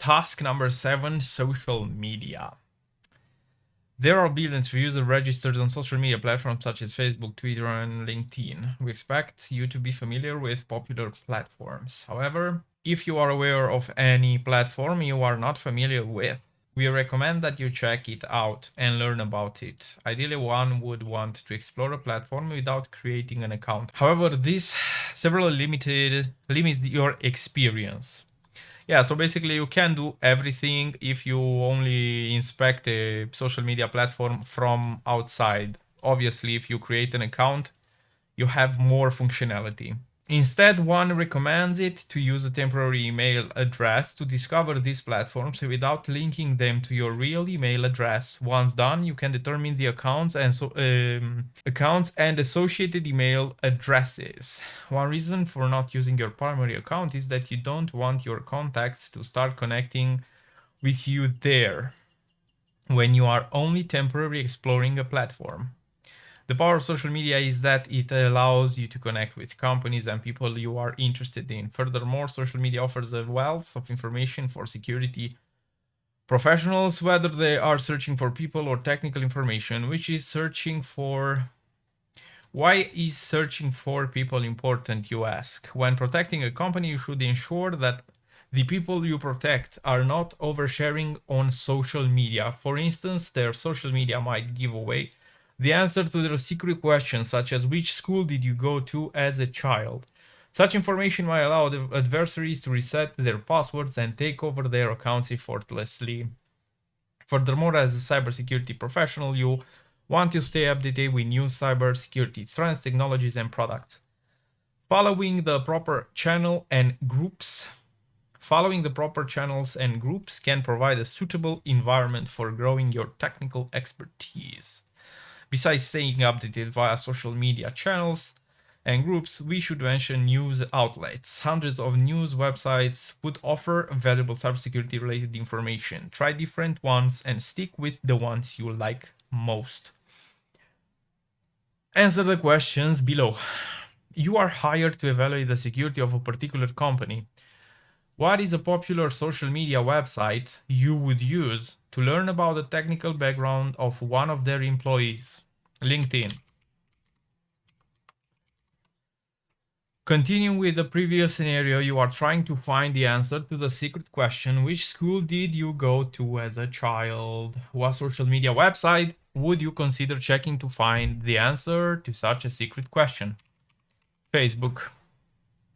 Task number 7, social media. There are billions of users registered on social media platforms such as Facebook, Twitter, and LinkedIn. We expect you to be familiar with popular platforms. However, if you are aware of any platform you are not familiar with, we recommend that you check it out and learn about it. Ideally, one would want to explore a platform without creating an account. However, this severely limits your experience. Yeah, so basically you can do everything if you only inspect a social media platform from outside. Obviously, if you create an account, you have more functionality. Instead, one recommends it to use a temporary email address to discover these platforms without linking them to your real email address. Once done, you can determine the accounts and associated email addresses. One reason for not using your primary account is that you don't want your contacts to start connecting with you there when you are only temporarily exploring a platform. The power of social media is that it allows you to connect with companies and people you are interested in. Furthermore, social media offers a wealth of information for security professionals, whether they are searching for people or technical information. Why is searching for people important, you ask? When protecting a company, you should ensure that the people you protect are not oversharing on social media. For instance, their social media might give away the answer to their secret questions, such as which school did you go to as a child. Such information might allow the adversaries to reset their passwords and take over their accounts effortlessly. Furthermore, as a cybersecurity professional, you want to stay updated with new cybersecurity trends, technologies, and products. Following the proper channels and groups can provide a suitable environment for growing your technical expertise. Besides staying updated via social media channels and groups, we should mention news outlets. Hundreds of news websites would offer valuable cybersecurity related information. Try different ones and stick with the ones you like most. Answer the questions below. You are hired to evaluate the security of a particular company. What is a popular social media website you would use to learn about the technical background of one of their employees? LinkedIn. Continuing with the previous scenario, you are trying to find the answer to the secret question: which school did you go to as a child? What social media website would you consider checking to find the answer to such a secret question? Facebook.